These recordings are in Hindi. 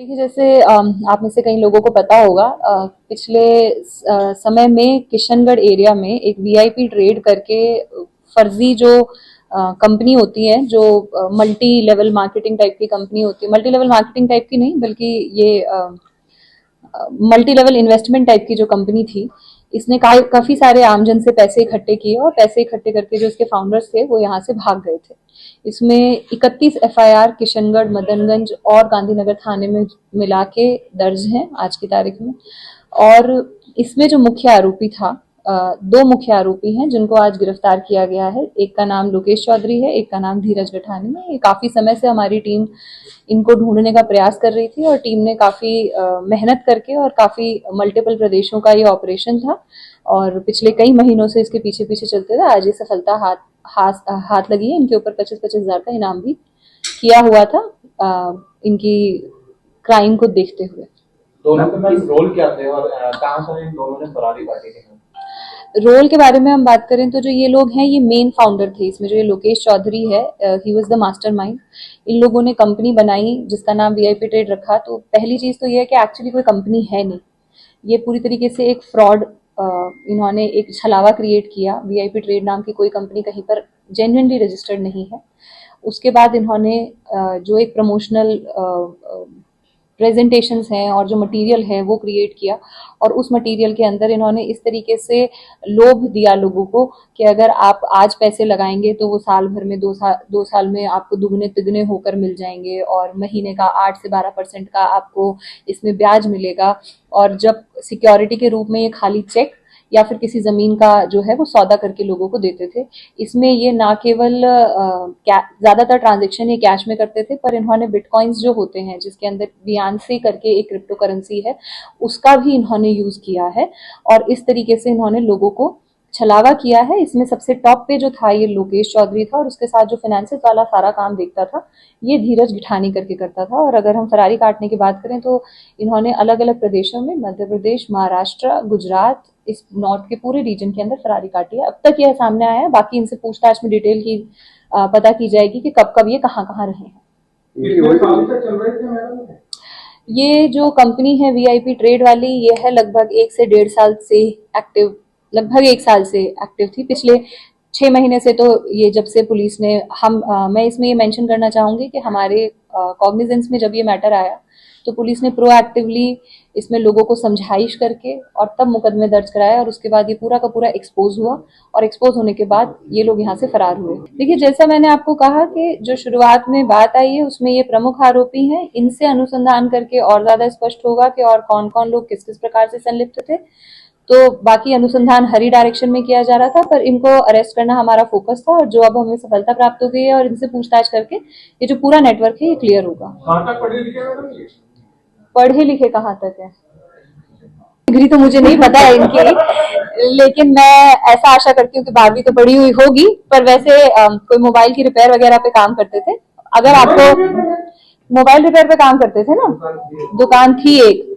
देखिए, जैसे आप में से कई लोगों को पता होगा, पिछले समय में किशनगढ़ एरिया में एक वीआईपी ट्रेड करके फर्जी जो कंपनी होती है, जो मल्टी लेवल मार्केटिंग टाइप की कंपनी होती है, मल्टी लेवल मार्केटिंग टाइप की नहीं बल्कि ये मल्टी लेवल इन्वेस्टमेंट टाइप की जो कंपनी थी, इसने काफी सारे आमजन से पैसे इकट्ठे किए और पैसे इकट्ठे करके जो इसके फाउंडर्स थे वो यहाँ से भाग गए थे। इसमें 31 एफआईआर किशनगढ़, मदनगंज और गांधीनगर थाने में मिला के दर्ज हैं आज की तारीख में। और इसमें जो मुख्य आरोपी था, दो मुख्य आरोपी हैं जिनको आज गिरफ्तार किया गया है। एक का नाम लोकेश चौधरी है, एक का नाम धीरज गठानी है। ये काफी समय से हमारी टीम इनको ढूंढने का प्रयास कर रही थी और टीम ने काफी मेहनत करके और काफी मल्टीपल प्रदेशों का ये ऑपरेशन था और पिछले कई महीनों से इसके पीछे पीछे चलते थे। आज ये सफलता हाथ लगी है। इनके ऊपर 25-25 हजार का इनाम भी किया हुआ था इनकी क्राइम को देखते हुए। दोनों के रोल क्या थे और कहां से इन दोनों ने फरारी काटी थी? रोल के बारे में हम बात करें तो जो ये लोग हैं, ये मेन फाउंडर थे इसमें। जो ये लोकेश चौधरी है, ही वाज द मास्टरमाइंड। इन लोगों ने कंपनी बनाई जिसका नाम वीआईपी ट्रेड रखा। तो पहली चीज तो ये है कि एक्चुअली कोई कंपनी है नहीं, ये पूरी तरीके से एक फ्रॉड, इन्होंने एक छलावा क्रिएट किया। वीआईपी ट्रेड नाम की कोई कंपनी कहीं पर जेन्युइनली रजिस्टर्ड नहीं है। उसके बाद इन्होंने जो एक प्रमोशनल प्रेजेंटेशंस हैं और जो मटेरियल है वो क्रिएट किया और उस मटेरियल के अंदर इन्होंने इस तरीके से लोभ दिया लोगों को कि अगर आप आज पैसे लगाएंगे तो वो साल भर में 2 साल में आपको दुगने तिगने होकर मिल जाएंगे और महीने का 8 से 12% का आपको इसमें ब्याज मिलेगा। और जब सिक्योरिटी के रूप में ये खाली चेक या फिर किसी जमीन का जो है वो सौदा करके लोगों को देते थे। इसमें ये ना केवल ज्यादातर ट्रांजेक्शन ये कैश में करते थे, पर इन्होंने बिटकॉइंस जो होते हैं जिसके अंदर बियांसी करके एक क्रिप्टो करेंसी है, उसका भी इन्होंने यूज किया है और इस तरीके से इन्होंने लोगों को छलावा किया है। इसमें सबसे टॉप पे जो था ये लोकेश चौधरी था और उसके साथ जो फाइनेंसिस वाला सारा काम देखता था ये धीरज गिठानी करके करता था। और अगर हम फरारी काटने की बात करें तो इन्होंने अलग अलग प्रदेशों में, मध्य प्रदेश, महाराष्ट्र, गुजरात, इस नॉर्थ के पूरे रीजन के अंदर फरारी काटी है। अब तक यह सामने आया है। बाकी इनसे पूछताछ में डिटेल की पता की जाएगी कि कब कब ये कहाँ कहाँ रहे हैं। ये जो कंपनी है वीआईपी ट्रेड वाली, ये है लगभग 1 से 1.5 साल से एक्टिव, लगभग 1 साल से एक्टिव थी। पिछले 6 महीने से तो ये जब से पुलिस ने मैं इसमें ये मेंशन करना चाहूंगी कि हमारे कॉग्निजेंस में जब ये मैटर आया तो पुलिस ने प्रोएक्टिवली इसमें लोगों को समझाइश करके और तब मुकदमे दर्ज कराया और उसके बाद ये पूरा का पूरा एक्सपोज हुआ और एक्सपोज होने के बाद ये लोग यहाँ से फरार हुए। देखिए, जैसा मैंने आपको कहा कि जो शुरुआत में बात आई है उसमें ये प्रमुख आरोपी हैं। इनसे अनुसंधान करके और ज्यादा स्पष्ट होगा कि और कौन कौन लोग किस किस प्रकार से संलिप्त थे। तो बाकी अनुसंधान हरी डायरेक्शन में किया जा रहा था, पर इनको अरेस्ट करना हमारा फोकस था और जो अब हमें सफलता प्राप्त हो गई है और इनसे पूछताछ करके ये जो पूरा नेटवर्क है ये क्लियर होगा। पढ़े लिखे कहाँ तक है डिग्री तो मुझे नहीं पता है इनकी, लेकिन मैं ऐसा आशा करती हूँ कि 12वीं तो पढ़ी हुई होगी। पर वैसे कोई मोबाइल की रिपेयर वगैरह पे काम करते थे। अगर आपको मोबाइल रिपेयर पे काम करते थे ना, दुकान थी एक,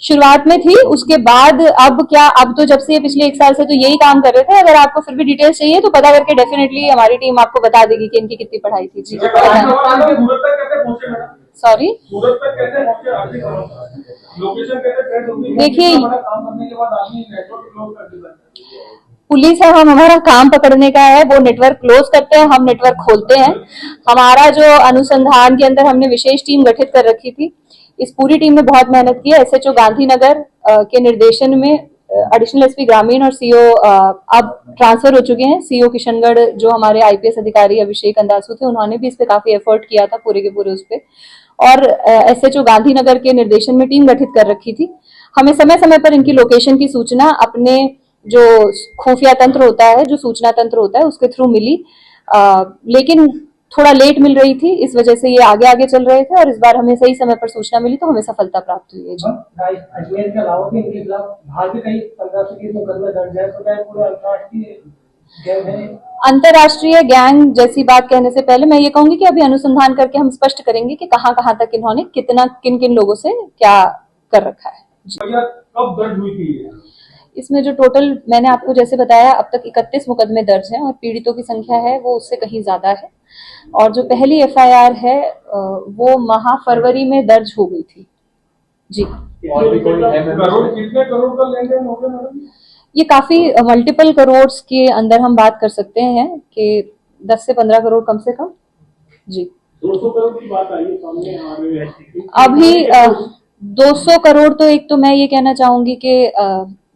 शुरुआत में थी। उसके बाद अब क्या, अब तो जब से ये पिछले 1 साल से तो यही काम कर रहे थे। अगर आपको फिर भी डिटेल्स चाहिए तो पता करके डेफिनेटली हमारी टीम आपको बता देगी कि इनकी कितनी पढ़ाई थी। जी, सॉरी, देखिए पुलिस है, हम हमारा काम पकड़ने का है, वो नेटवर्क क्लोज करते हैं, हम नेटवर्क खोलते हैं। हमारा जो अनुसंधान के अंदर हमने विशेष टीम गठित कर रखी थी, इस पूरी टीम ने बहुत मेहनत की है। एसएचओ गांधीनगर के निर्देशन में एडिशनल एसपी ग्रामीण और सीओ अब ट्रांसफर हो चुके हैं। सीओ किशनगढ़ जो हमारे आईपीएस अधिकारी अभिषेक अंदासु थे, उन्होंने भी इस पे काफी एफर्ट किया था पूरे के पूरे उस पे। और एसएचओ गांधीनगर के निर्देशन में टीम गठित कर रखी थी। हमें समय समय पर इनकी लोकेशन की सूचना अपने जो खुफिया तंत्र होता है, जो सूचना तंत्र होता है, उसके थ्रू मिली, लेकिन थोड़ा लेट मिल रही थी। इस वजह से ये आगे आगे चल रहे थे और इस बार हमें सही समय पर सूचना मिली तो हमें सफलता प्राप्त हुई है। जी, अजमेर के अलावा भी इनके खिलाफ बाहर भी कई 15 से 20 मुकदमे दर्ज है, तो क्या पूरे अंतरराष्ट्रीय गैंग जैसी बात कहने से पहले मैं ये कहूंगी कि अभी अनुसंधान करके हम स्पष्ट करेंगे कि कहां कहां तक इन्होंने कितना किन किन लोगों से क्या कर रखा है। कब दर्ज हुई थी इसमें जो टोटल मैंने आपको जैसे बताया अब तक 31 मुकदमे दर्ज हैं और पीड़ितों की संख्या है वो उससे कहीं ज्यादा है। और जो पहली एफआईआर है वो माह फरवरी में दर्ज हो गई थी। जी। और भी कोई है करोड़, कितने करोड़ का लेन देन हो गया मैडम? ये काफी मल्टीपल करोड़ के अंदर हम बात कर सकते हैं कि 10 से 15 करोड़ कम से कम। जी। 200 करोड़ की बात आई है सामने आ रही है अभी 200 करोड़ तो एक तो मैं ये कहना चाहूंगी कि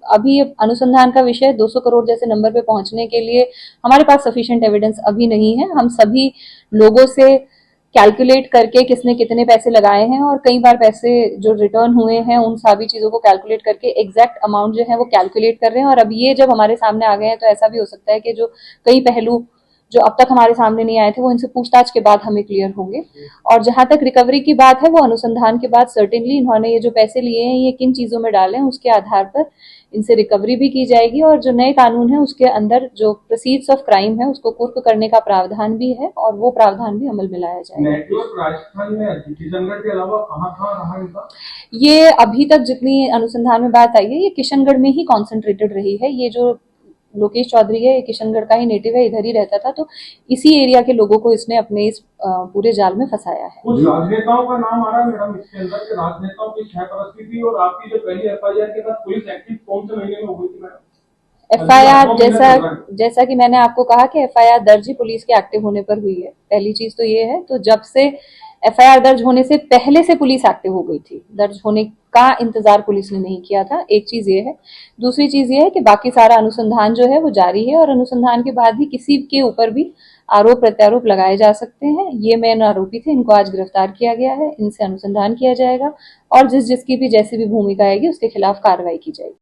अभी अनुसंधान का विषय 200 करोड़ जैसे नंबर पे पहुंचने के लिए हमारे पास सफिशिएंट एविडेंस अभी नहीं है। हम सभी लोगों से कैलकुलेट करके किसने कितने पैसे लगाए हैं और कई बार पैसे जो रिटर्न हुए हैं उन सभी चीजों को कैलकुलेट करके एग्जैक्ट अमाउंट जो है वो कैलकुलेट कर रहे हैं। और अब ये जब हमारे सामने आ गए हैं तो ऐसा भी हो सकता है कि जो कई पहलू जो अब तक हमारे सामने नहीं आए थे वो इनसे पूछताछ के बाद हमें क्लियर होंगे। और जहां तक रिकवरी की बात है वो अनुसंधान के बाद सर्टेनली इन्होंने ये जो पैसे लिए हैं ये किन चीजों में डाले हैं उसके आधार पर इनसे रिकवरी भी की जाएगी। और जो नए कानून है उसके अंदर जो प्रोसीड्स ऑफ क्राइम है उसको कुर्क करने का प्रावधान भी है और वो प्रावधान भी अमल में लाया जाएगा। नेटवर्क राजस्थान में किशनगढ़ के अलावा कहाँ रहा इनका? ये अभी तक जितनी अनुसंधान में बात आई है ये किशनगढ़ में ही कॉन्सेंट्रेटेड रही है। ये जो लोकेश चौधरी है ये किशनगढ़ का ही नेटिव है, इधर ही रहता था, तो इसी एरिया के लोगों को इसने अपने इस पूरे जाल में फंसाया है। कुछ राजनेताओं का नाम आ रहा है मैडम इसके अंदर के राजनेताओं की छायापरस्ती थी। और आपकी जो पहली एफआईआर के बाद पुलिस एक्टिव कौन से महीने में हो गई थी मैडम? एफआईआर जैसा कि मैंने आपको कहा कि एफआईआर दर्ज ही पुलिस के एक्टिव होने पर हुई है। पहली चीज तो ये है, तो जब से एफआईआर दर्ज होने से पहले से पुलिस एक्टिव हो गई थी, दर्ज होने का इंतजार पुलिस ने नहीं किया था। एक चीज ये है। दूसरी चीज ये है कि बाकी सारा अनुसंधान जो है वो जारी है और अनुसंधान के बाद ही किसी के ऊपर भी आरोप प्रत्यारोप लगाए जा सकते हैं। ये मेन आरोपी थे, इनको आज गिरफ्तार किया गया है, इनसे अनुसंधान किया जाएगा और जिसकी भी जैसी भी भूमिका आएगी उसके खिलाफ कार्रवाई की जाएगी।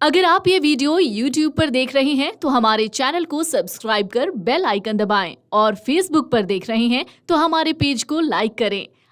अगर आप ये वीडियो YouTube पर देख रहे हैं तो हमारे चैनल को सब्सक्राइब कर बेल आइकन दबाएं और Facebook पर देख रहे हैं तो हमारे पेज को लाइक करें।